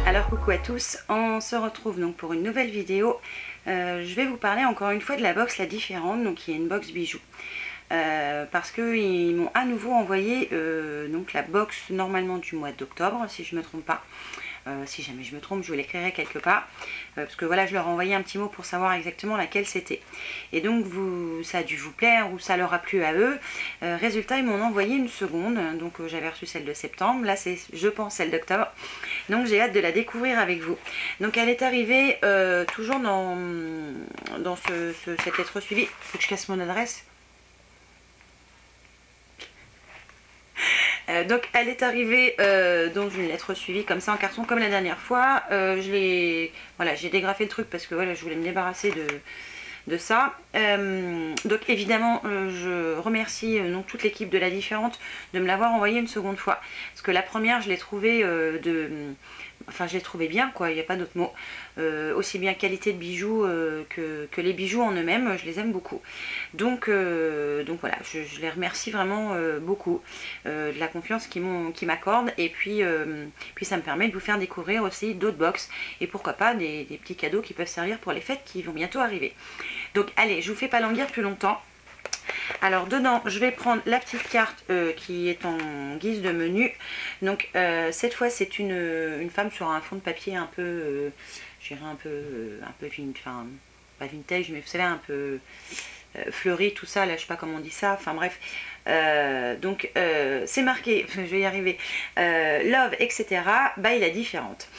Alors coucou à tous, on se retrouve donc pour une nouvelle vidéo. Je vais vous parler encore une fois de la box La Différente, donc qui est une box bijoux. Parce qu'ils m'ont à nouveau envoyé donc la box normalement du mois d'octobre, si je ne me trompe pas. Si jamais je me trompe, je vous l'écrirai quelque part. Parce que voilà, je leur ai envoyé un petit mot pour savoir exactement laquelle c'était. Et donc ça a dû vous plaire ou ça leur a plu à eux. Résultat, ils m'ont envoyé une seconde. Donc j'avais reçu celle de septembre. Là, c'est, je pense, celle d'octobre. Donc j'ai hâte de la découvrir avec vous. Donc elle est arrivée toujours dans cette lettre suivie. Faut que je casse mon adresse. Donc elle est arrivée dans une lettre suivie comme ça en carton comme la dernière fois. J'ai dégrafé le truc parce que voilà, je voulais me débarrasser de ça. Donc évidemment je remercie donc toute l'équipe de La Différente de me l'avoir envoyé une seconde fois. Parce que la première je l'ai trouvée enfin je l'ai trouvée bien quoi, il n'y a pas d'autre mot. Aussi bien qualité de bijoux que les bijoux en eux-mêmes, je les aime beaucoup. Donc voilà, je les remercie vraiment beaucoup de la confiance qu'ils m'accordent. Et puis ça me permet de vous faire découvrir aussi d'autres box. Et pourquoi pas des petits cadeaux qui peuvent servir pour les fêtes qui vont bientôt arriver. Donc allez, je vous fais pas languir plus longtemps. Alors dedans je vais prendre la petite carte qui est en guise de menu. Donc cette fois c'est une femme sur un fond de papier un peu je dirais un peu enfin pas vintage mais vous savez un peu fleuri, tout ça là, je sais pas comment on dit ça, enfin bref. Donc c'est marqué, je vais y arriver, love etc. by La Différente.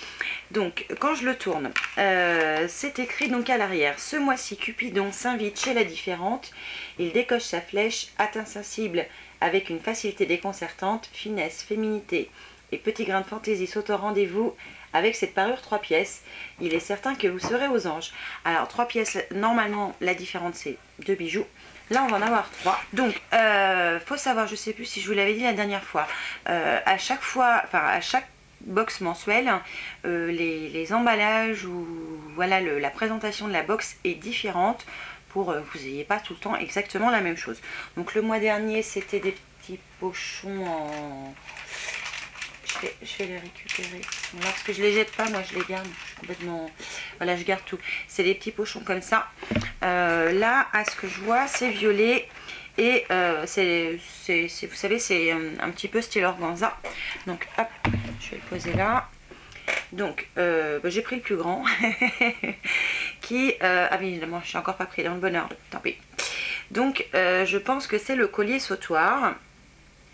Donc quand je le tourne, c'est écrit donc à l'arrière: ce mois-ci Cupidon s'invite chez La Différente, il décoche sa flèche, atteint sa cible avec une facilité déconcertante, finesse, féminité et petit grain de fantaisie sautent au rendez-vous avec cette parure 3 pièces. Il est certain que vous serez aux anges. Alors 3 pièces, normalement La Différente c'est 2 bijoux. Là on va en avoir 3. Donc faut savoir, je sais plus si je vous l'avais dit la dernière fois, à chaque fois, enfin à chaque box mensuelle, les emballages ou voilà la présentation de la box est différente pour que vous n'ayez pas tout le temps exactement la même chose. Donc le mois dernier c'était des petits pochons en... Je vais les récupérer. Bon, parce que je les jette pas, moi je les garde. Je suis complètement... Voilà, je garde tout. C'est des petits pochons comme ça. Là, à ce que je vois, c'est violet. Et vous savez, c'est un petit peu style organza. Donc, hop, je vais le poser là. Donc, j'ai pris le plus grand. Ah oui, évidemment, je suis encore pas pris dans le bonheur. Tant pis. Donc, je pense que c'est le collier sautoir.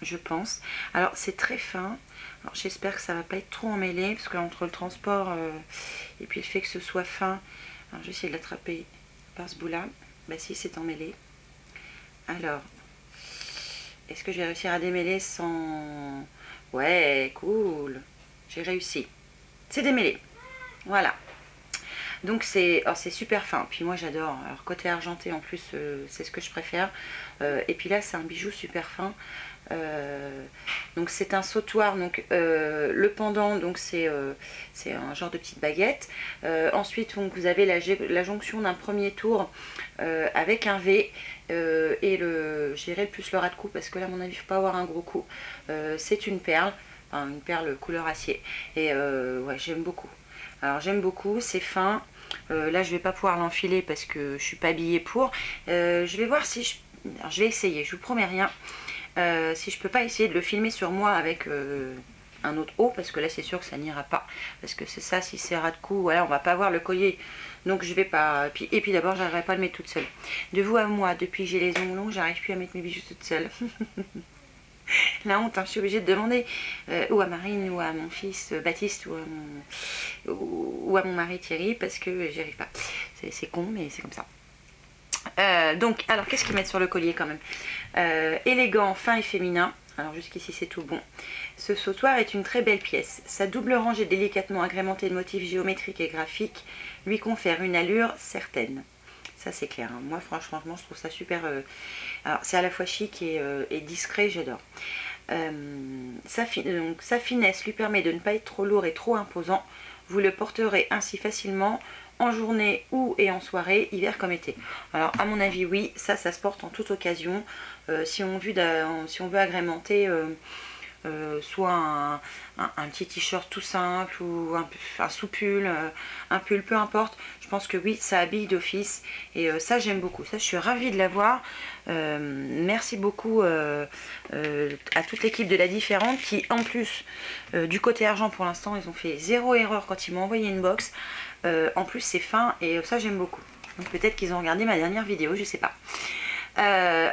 Je pense. Alors, c'est très fin. J'espère que ça va pas être trop emmêlé parce que entre le transport et puis le fait que ce soit fin, alors je vais essayer de l'attraper par ce bout là. Bah si, c'est emmêlé. Alors est-ce que je vais réussir à démêler sans... Ouais, cool, j'ai réussi, c'est démêlé, voilà. Donc c'est super fin, puis moi j'adore. Alors côté argenté en plus c'est ce que je préfère. Et puis là c'est un bijou super fin. Donc c'est un sautoir, donc le pendant donc c'est un genre de petite baguette. Ensuite donc, vous avez la jonction d'un premier tour avec un V et j'irai plus le ras de cou parce que là à mon avis il ne faut pas avoir un gros coup. C'est une perle, enfin, une perle couleur acier et ouais, j'aime beaucoup. Alors j'aime beaucoup, c'est fin. Là je vais pas pouvoir l'enfiler parce que je suis pas habillée pour. Je vais voir si alors, je vais essayer, je vous promets rien. Si je peux pas essayer de le filmer sur moi avec un autre haut, parce que là c'est sûr que ça n'ira pas, parce que c'est ça, si c'est ras de cou, voilà, on va pas voir le collier, donc je vais pas. Et puis d'abord j'arriverai pas à le mettre toute seule. De vous à moi, depuis que j'ai les ongles longs, j'arrive plus à mettre mes bijoux toute seule. La honte, hein, je suis obligée de demander ou à Marine ou à mon fils Baptiste ou à mon mari Thierry, parce que j'y arrive pas. C'est con mais c'est comme ça. Donc alors qu'est-ce qu'ils mettent sur le collier quand même? Élégant, fin et féminin. Alors jusqu'ici c'est tout bon. Ce sautoir est une très belle pièce. Sa double rangée délicatement agrémentée de motifs géométriques et graphiques lui confère une allure certaine. Ça c'est clair, hein. Moi franchement je trouve ça super. Alors c'est à la fois chic et discret, j'adore. Sa finesse lui permet de ne pas être trop lourd et trop imposant. Vous le porterez ainsi facilement en journée ou et en soirée, hiver comme été. Alors à mon avis oui, ça se porte en toute occasion. Si on veut agrémenter soit un petit t-shirt tout simple ou un sous-pull, un pull, peu importe. Je pense que oui, ça habille d'office et ça j'aime beaucoup. Ça je suis ravie de l'avoir. Merci beaucoup à toute l'équipe de La Différente qui en plus du côté argent pour l'instant ils ont fait zéro erreur quand ils m'ont envoyé une box. En plus c'est fin et ça j'aime beaucoup. Donc peut-être qu'ils ont regardé ma dernière vidéo, je sais pas.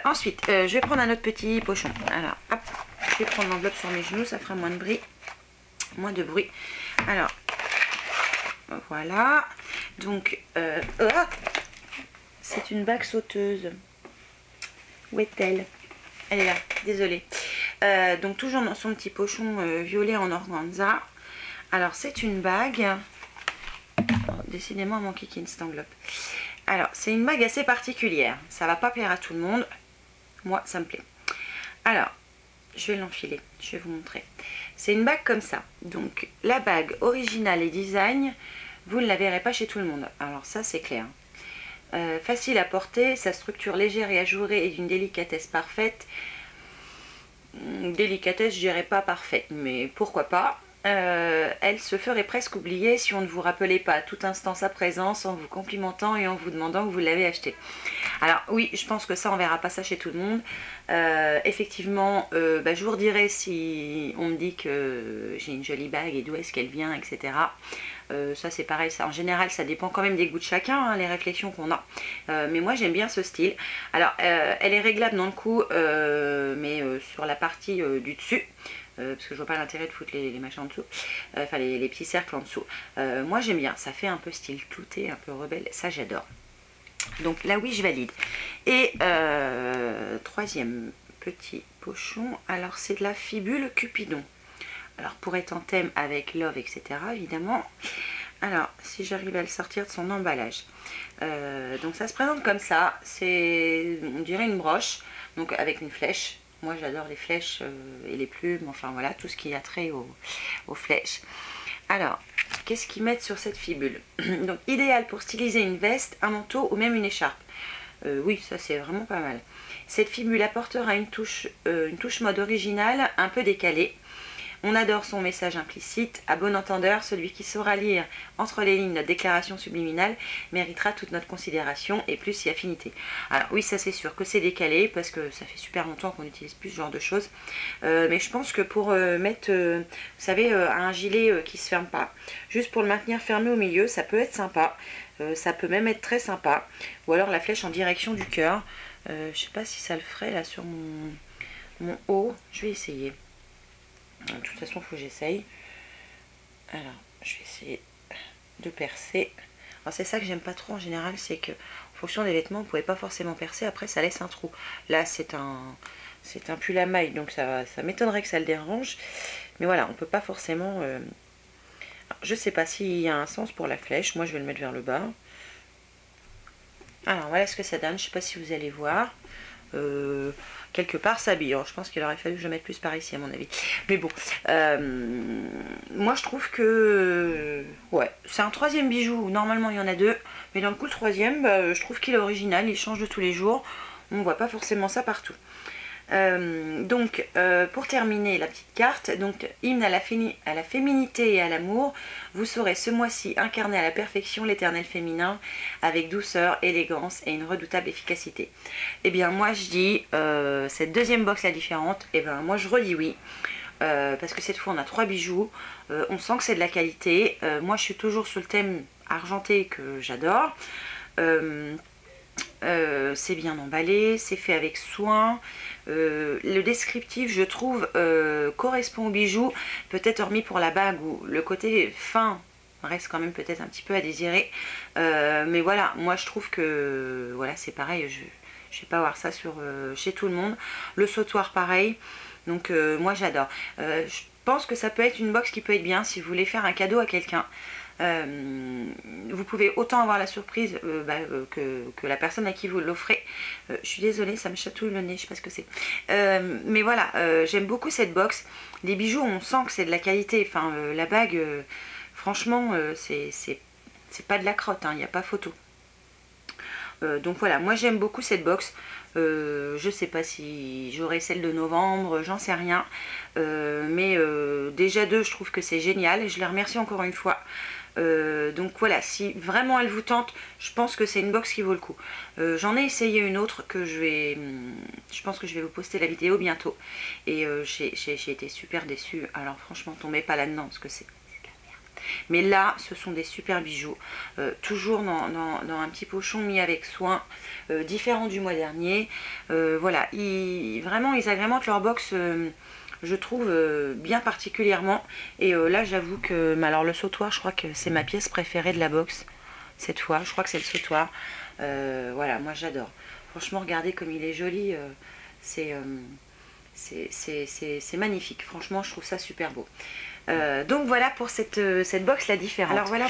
Ensuite je vais prendre un autre petit pochon. Alors hop, je vais prendre l'enveloppe sur mes genoux, ça fera moins de bruit. Alors voilà. Donc c'est une bague sauteuse. Où est-elle? Elle est là, désolée. Donc toujours dans son petit pochon violet en organza. Alors c'est une bague. Oh, décidément mon kiki cette enveloppe. Alors c'est une bague assez particulière. Ça va pas plaire à tout le monde. Moi ça me plaît. Alors je vais l'enfiler. Je vais vous montrer. C'est une bague comme ça. Donc la bague originale et design, vous ne la verrez pas chez tout le monde. Alors ça c'est clair. Facile à porter, sa structure légère et ajourée est d'une délicatesse parfaite. Délicatesse, je dirais pas parfaite, mais pourquoi pas. Elle se ferait presque oublier si on ne vous rappelait pas à tout instant sa présence en vous complimentant et en vous demandant où vous l'avez acheté. Alors oui, je pense que ça on verra pas ça chez tout le monde. Effectivement, je vous redirai si on me dit que j'ai une jolie bague et d'où est-ce qu'elle vient, etc. Ça c'est pareil, ça, en général ça dépend quand même des goûts de chacun, hein, les réflexions qu'on a. Mais moi j'aime bien ce style. Alors elle est réglable dans le cou, mais sur la partie du dessus. Parce que je vois pas l'intérêt de foutre les machins en dessous, enfin les petits cercles en dessous. Moi j'aime bien, ça fait un peu style clouté, un peu rebelle, ça j'adore. Donc là oui je valide. Et troisième petit pochon, alors c'est de la fibule Cupidon. Alors pour être en thème avec Love, etc. évidemment. Alors si j'arrive à le sortir de son emballage. Donc ça se présente comme ça, c'est on dirait une broche, donc avec une flèche. Moi j'adore les flèches et les plumes, enfin voilà, tout ce qui a trait aux flèches. Alors, qu'est-ce qu'ils mettent sur cette fibule? Donc idéal pour styliser une veste, un manteau ou même une écharpe. Oui, ça c'est vraiment pas mal. Cette fibule apportera une touche mode originale, un peu décalée. On adore son message implicite. À bon entendeur, celui qui saura lire entre les lignes notre déclaration subliminale méritera toute notre considération et plus si affinité. Alors oui, ça c'est sûr que c'est décalé parce que ça fait super longtemps qu'on n'utilise plus ce genre de choses. Mais je pense que pour mettre, vous savez, un gilet qui ne se ferme pas, juste pour le maintenir fermé au milieu, ça peut être sympa. Ça peut même être très sympa. Ou alors la flèche en direction du cœur. Je sais pas si ça le ferait là sur mon haut. Je vais essayer. De toute façon, il faut que j'essaye. Alors, je vais essayer de percer. Alors, c'est ça que j'aime pas trop en général, c'est que en fonction des vêtements, vous pouvez pas forcément percer. Après, ça laisse un trou. Là, c'est un pull à maille, donc ça m'étonnerait que ça le dérange. Mais voilà, on peut pas forcément. Alors, je sais pas s'il y a un sens pour la flèche. Moi, je vais le mettre vers le bas. Alors, voilà ce que ça donne. Je sais pas si vous allez voir. Quelque part s'habille. Je pense qu'il aurait fallu que je le mette plus par ici à mon avis. Mais bon, moi je trouve que ouais, c'est un troisième bijou. Normalement il y en a deux, mais dans le coup le troisième, je trouve qu'il est original. Il change de tous les jours. On ne voit pas forcément ça partout. Donc pour terminer la petite carte, donc hymne à la féminité et à l'amour, vous saurez ce mois-ci incarner à la perfection l'éternel féminin avec douceur, élégance et une redoutable efficacité. Et bien moi je dis cette deuxième box La Différente, et bien moi je redis oui. Parce que cette fois on a 3 bijoux, on sent que c'est de la qualité. Moi je suis toujours sur le thème argenté que j'adore. C'est bien emballé, c'est fait avec soin. Le descriptif je trouve correspond au bijou, peut-être hormis pour la bague où le côté fin reste quand même peut-être un petit peu à désirer, mais voilà, moi je trouve que voilà, c'est pareil, je vais pas voir ça chez tout le monde. Le sautoir pareil, donc moi j'adore. Je pense que ça peut être une box qui peut être bien si vous voulez faire un cadeau à quelqu'un. Vous pouvez autant avoir la surprise que la personne à qui vous l'offrez. Je suis désolée, ça me chatouille le nez, je sais pas ce que c'est. Mais voilà, j'aime beaucoup cette box. Les bijoux, on sent que c'est de la qualité. Enfin, la bague, franchement, c'est c'est pas de la crotte, il n'y a pas photo. Donc voilà, moi j'aime beaucoup cette box. Je sais pas si j'aurai celle de novembre, j'en sais rien. Mais déjà deux, je trouve que c'est génial. Je les remercie encore une fois. Donc voilà, si vraiment elle vous tente, je pense que c'est une box qui vaut le coup. J'en ai essayé une autre que je pense que je vais vous poster la vidéo bientôt. Et j'ai été super déçue. Alors franchement, tombez pas là-dedans parce que c'est... Mais là, ce sont des super bijoux, toujours dans un petit pochon mis avec soin, différent du mois dernier. Voilà, vraiment, ils agrémentent leur box, je trouve, bien particulièrement. Et là, j'avoue que, alors le sautoir, je crois que c'est ma pièce préférée de la box, cette fois. Je crois que c'est le sautoir. Voilà, moi j'adore. Franchement, regardez comme il est joli, c'est magnifique. Franchement, je trouve ça super beau. Donc voilà pour cette box la différente. Alors voilà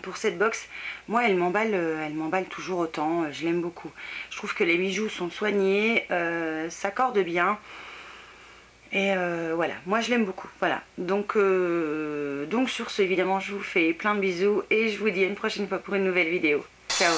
pour cette box, moi elle m'emballe toujours autant, je l'aime beaucoup. Je trouve que les bijoux sont soignés, s'accordent bien. Et voilà, moi je l'aime beaucoup. Voilà, donc sur ce, évidemment, je vous fais plein de bisous et je vous dis à une prochaine fois pour une nouvelle vidéo. Ciao.